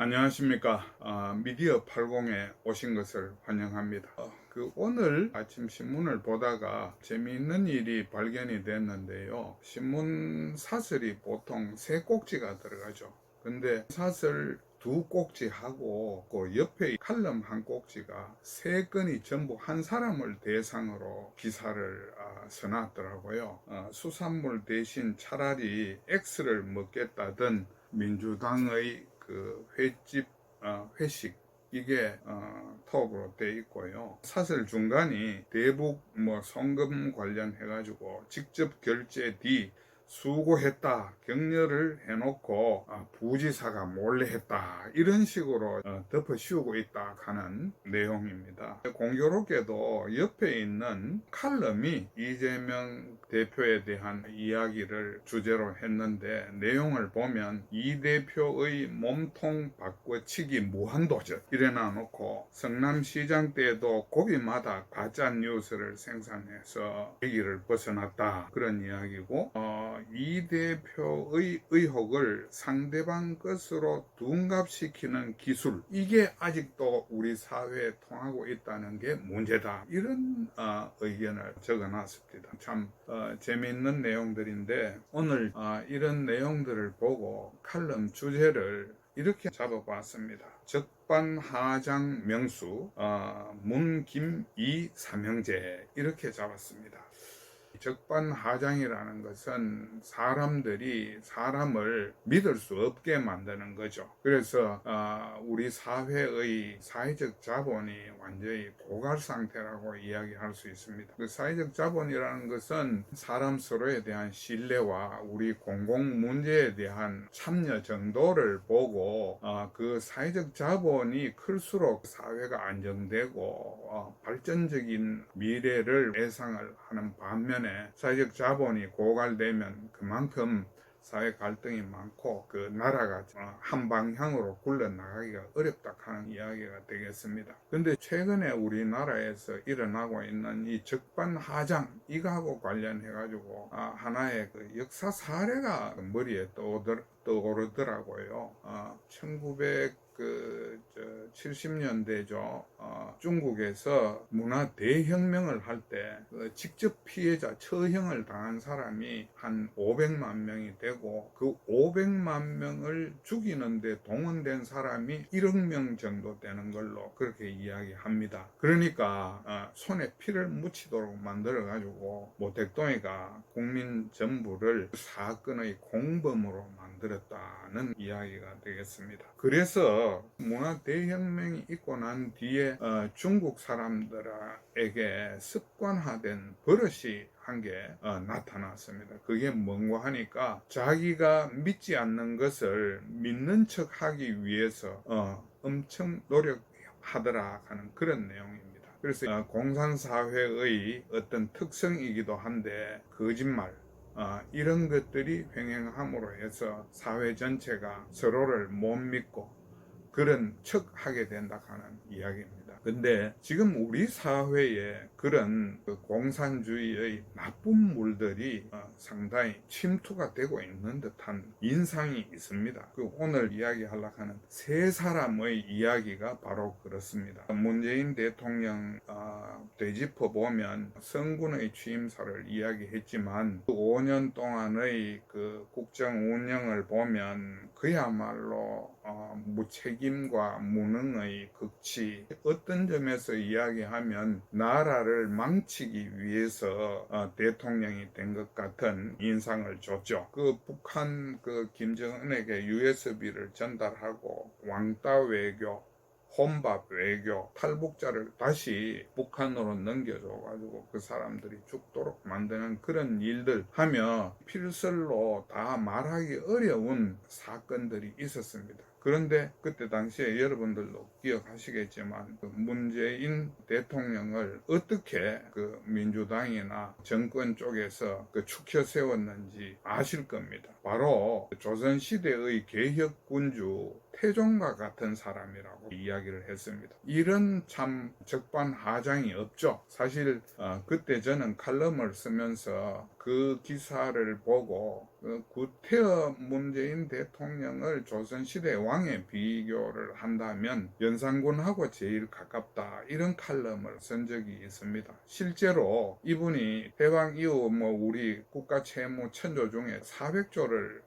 안녕하십니까. 미디어 80에 오신 것을 환영합니다. 오늘 아침 신문을 보다가 재미있는 일이 발견이 됐는데요. 신문 사설이 보통 세 꼭지가 들어가죠. 근데 사설 두 꼭지하고 그 옆에 칼럼 한 꼭지가 세 건이 전부 한 사람을 대상으로 기사를 써놨더라고요. 수산물 대신 차라리 X를 먹겠다던 민주당의 그 횟집 회식 이게 톱으로 돼 있고요. 사설 중간이 대북 송금 관련해 가지고 직접 결제 뒤 수고했다 격려를 해놓고 부지사가 몰래 했다 이런 식으로 덮어 씌우고 있다 하는 내용입니다. 공교롭게도 옆에 있는 칼럼이 이재명 대표에 대한 이야기를 주제로 했는데 내용을 보면 이 대표의 몸통 바꿔치기 무한도전 이래놔 놓고 성남시장 때도 고비마다 가짜 뉴스를 생산해서 얘기를 벗어났다 그런 이야기고 이 대표의 의혹을 상대방 것으로 둔갑시키는 기술 이게 아직도 우리 사회에 통하고 있다는 게 문제다 이런 의견을 적어놨습니다. 참 재미있는 내용들인데 오늘 이런 내용들을 보고 칼럼 주제를 이렇게 잡아봤습니다. 적반하장 명수 문, 김, 이 삼형제 이렇게 잡았습니다. 적반하장이라는 것은 사람들이 사람을 믿을 수 없게 만드는 거죠. 그래서 우리 사회의 사회적 자본이 완전히 고갈 상태라고 이야기할 수 있습니다. 그 사회적 자본이라는 것은 사람 서로에 대한 신뢰와 우리 공공 문제에 대한 참여 정도를 보고 그 사회적 자본이 클수록 사회가 안정되고 발전적인 미래를 예상을 하는 반면에 사회적 자본이 고갈되면 그만큼 사회 갈등이 많고 그 나라가 한 방향으로 굴러나가기가 어렵다 하는 이야기가 되겠습니다. 근데 최근에 우리나라에서 일어나고 있는 이 적반하장 이거하고 관련해 가지고 하나의 그 역사 사례가 머리에 떠오르더라고요. 1970년대죠. 중국에서 문화 대혁명을 할 때 직접 피해자 처형을 당한 사람이 한 500만 명이 되고 그 500만 명을 죽이는데 동원된 사람이 1억 명 정도 되는 걸로 그렇게 이야기합니다. 그러니까 손에 피를 묻히도록 만들어 가지고 모택동이가 국민 전부를 사건의 공범으로 만들었다는 이야기가 되겠습니다. 그래서 문화 대혁명이 있고 난 뒤에 중국 사람들에게 습관화된 버릇이 한 게 나타났습니다. 그게 뭔가 하니까 자기가 믿지 않는 것을 믿는 척 하기 위해서 엄청 노력하더라 하는 그런 내용입니다. 그래서 공산사회의 어떤 특성이기도 한데 거짓말 이런 것들이 횡행함으로 해서 사회 전체가 서로를 못 믿고 그런 척 하게 된다 하는 이야기입니다. 근데 지금 우리 사회에 그런 공산주의의 나쁜 물들이 상당히 침투가 되고 있는 듯한 인상이 있습니다. 오늘 이야기하려고 하는 세 사람의 이야기가 바로 그렇습니다. 문재인 대통령 되짚어 보면 성군의 취임사를 이야기했지만 5년 동안의 그 국정 운영을 보면 그야말로 무책임과 무능의 극치 어떤 점에서 이야기하면 나라를 망치기 위해서 대통령이 된 것 같은 인상을 줬죠. 그 북한 김정은에게 USB를 전달하고 왕따 외교 혼밥 외교 탈북자를 다시 북한으로 넘겨줘가지고 그 사람들이 죽도록 만드는 그런 일들 하며 필설로 다 말하기 어려운 사건들이 있었습니다. 그런데 그때 당시에 여러분들도 기억하시겠지만 문재인 대통령을 어떻게 민주당이나 정권 쪽에서 축혀 세웠는지 아실 겁니다. 바로 조선시대의 개혁군주 태종과 같은 사람이라고 이야기를 했습니다. 이런 참 적반하장이 없죠. 사실 그때 저는 칼럼을 쓰면서 그 기사를 보고 구태여 문재인 대통령을 조선시대 왕에 비교를 한다면 연산군하고 제일 가깝다, 이런 칼럼을 쓴 적이 있습니다. 실제로 이분이 해방 이후 우리 국가 채무 천조 중에 400조를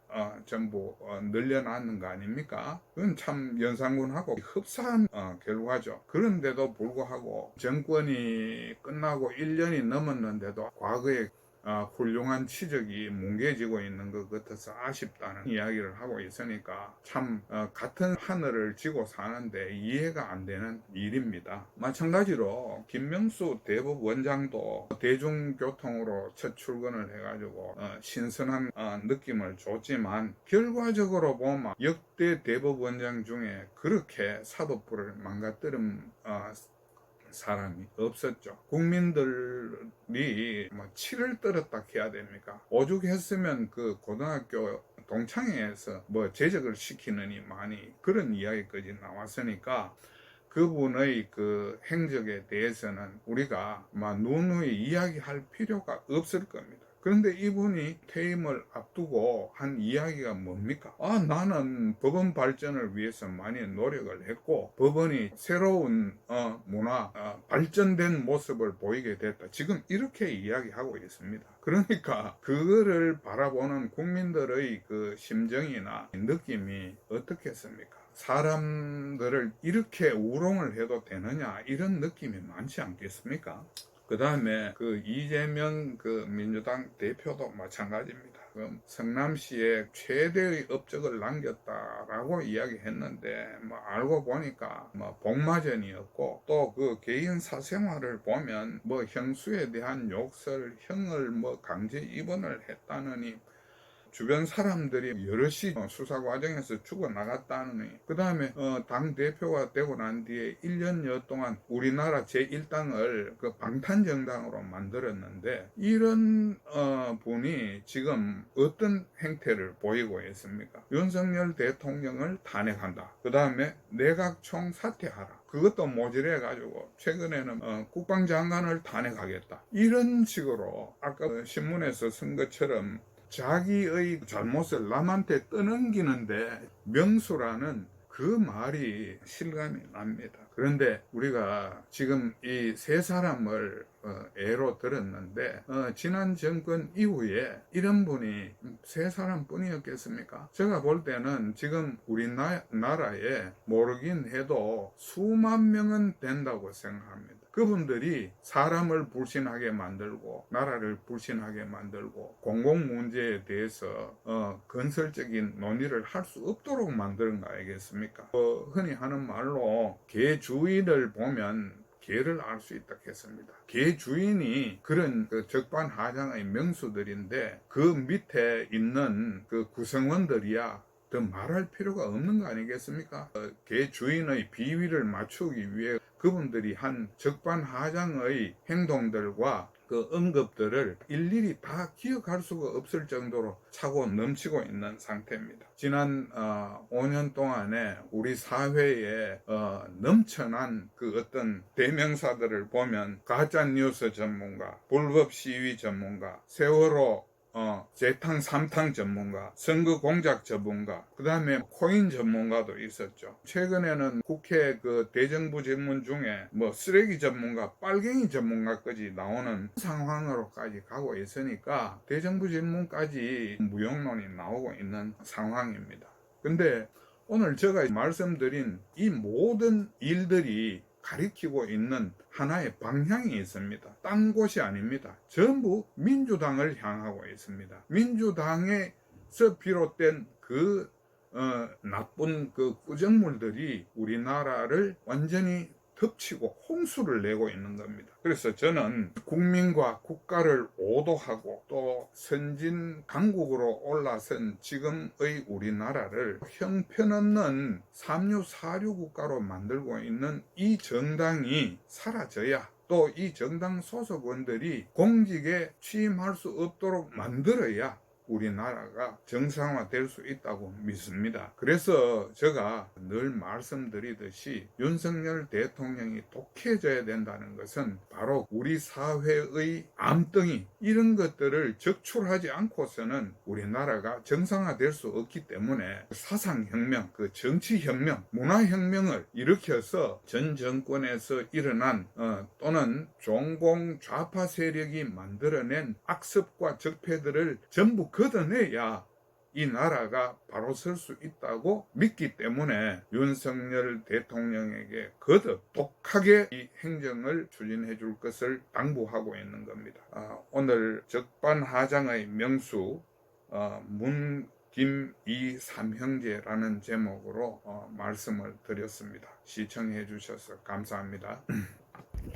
전부 늘려놨는 거 아닙니까? 그건 참 연산군하고 흡사한 결과죠. 그런데도 불구하고 정권이 끝나고 1년이 넘었는데도 과거에 훌륭한 치적이 뭉개지고 있는 것 같아서 아쉽다는 이야기를 하고 있으니까 참 같은 하늘을 지고 사는데 이해가 안 되는 일입니다. 마찬가지로 김명수 대법원장도 대중교통으로 첫 출근을 해가지고 신선한 느낌을 줬지만 결과적으로 보면 역대 대법원장 중에 그렇게 사법부를 망가뜨린 사람이 없었죠. 국민들이 치를 떨었다 해야 됩니까? 오죽했으면 그 고등학교 동창회에서 제적을 시키느니 많이 그런 이야기까지 나왔으니까 그분의 그 행적에 대해서는 우리가 누누이 이야기할 필요가 없을 겁니다. 그런데 이분이 퇴임을 앞두고 한 이야기가 뭡니까? 나는 법원 발전을 위해서 많이 노력을 했고 법원이 새로운 문화, 발전된 모습을 보이게 됐다. 지금 이렇게 이야기하고 있습니다. 그러니까 그거를 바라보는 국민들의 그 심정이나 느낌이 어떻겠습니까? 사람들을 이렇게 우롱을 해도 되느냐, 이런 느낌이 많지 않겠습니까? 그 다음에 그 이재명 그 민주당 대표도 마찬가지입니다. 성남시에 최대의 업적을 남겼다라고 이야기했는데 알고 보니까 복마전이었고 또 그 개인 사생활을 보면 형수에 대한 욕설, 형을 강제 입원을 했다느니 주변 사람들이 여럿이 수사 과정에서 죽어나갔다느니 그 다음에 당대표가 되고 난 뒤에 1년여 동안 우리나라 제1당을 그 방탄정당으로 만들었는데 이런 분이 지금 어떤 행태를 보이고 있습니까? 윤석열 대통령을 탄핵한다. 그 다음에 내각총 사퇴하라. 그것도 모질해가지고 최근에는 국방장관을 탄핵하겠다. 이런 식으로 아까 신문에서 쓴 것처럼 자기의 잘못을 남한테 떠넘기는데 명수라는 그 말이 실감이 납니다. 그런데 우리가 지금 이 세 사람을 예로 들었는데 지난 정권 이후에 이런 분이 세 사람뿐이었겠습니까? 제가 볼 때는 지금 우리나라에 모르긴 해도 수만 명은 된다고 생각합니다. 그분들이 사람을 불신하게 만들고 나라를 불신하게 만들고 공공 문제에 대해서 건설적인 논의를 할 수 없도록 만드는 거 아니겠습니까? 흔히 하는 말로 개 주인을 보면 개를 알 수 있다 했습니다. 개 주인이 그런 그 적반하장의 명수들인데 그 밑에 있는 그 구성원들이야 더 말할 필요가 없는 거 아니겠습니까? 개 주인의 비위를 맞추기 위해 그분들이 한 적반하장의 행동들과 그 언급들을 일일이 다 기억할 수가 없을 정도로 차고 넘치고 있는 상태입니다. 지난 5년 동안에 우리 사회에 넘쳐난 그 어떤 대명사들을 보면 가짜뉴스 전문가, 불법 시위 전문가, 세월호 재탕, 삼탕 전문가, 선거 공작 전문가, 그 다음에 코인 전문가도 있었죠. 최근에는 국회 그 대정부 질문 중에 쓰레기 전문가, 빨갱이 전문가까지 나오는 상황으로까지 가고 있으니까 대정부 질문까지 무용론이 나오고 있는 상황입니다. 근데 오늘 제가 말씀드린 이 모든 일들이 가리키고 있는 하나의 방향이 있습니다. 딴 곳이 아닙니다. 전부 민주당을 향하고 있습니다. 민주당에서 비롯된 그 나쁜 그 구정물들이 우리나라를 완전히 덮치고 홍수를 내고 있는 겁니다. 그래서 저는 국민과 국가를 오도하고 또 선진 강국으로 올라선 지금의 우리나라를 형편없는 삼류 사류 국가로 만들고 있는 이 정당이 사라져야 또 이 정당 소속원들이 공직에 취임할 수 없도록 만들어야 우리나라가 정상화될 수 있다고 믿습니다. 그래서 제가 늘 말씀드리듯이 윤석열 대통령이 독해져야 된다는 것은 바로 우리 사회의 암덩이 이런 것들을 적출하지 않고서는 우리나라가 정상화될 수 없기 때문에 사상혁명, 그 정치혁명, 문화혁명을 일으켜서 전 정권에서 일어난 또는 종공 좌파 세력이 만들어낸 악습과 적폐들을 전부 걷어내야 이 나라가 바로 설 수 있다고 믿기 때문에 윤석열 대통령에게 거듭 독하게 이 행정을 추진해 줄 것을 당부하고 있는 겁니다. 오늘 적반하장의 명수 문, 김, 이 삼형제라는 제목으로 말씀을 드렸습니다. 시청해 주셔서 감사합니다.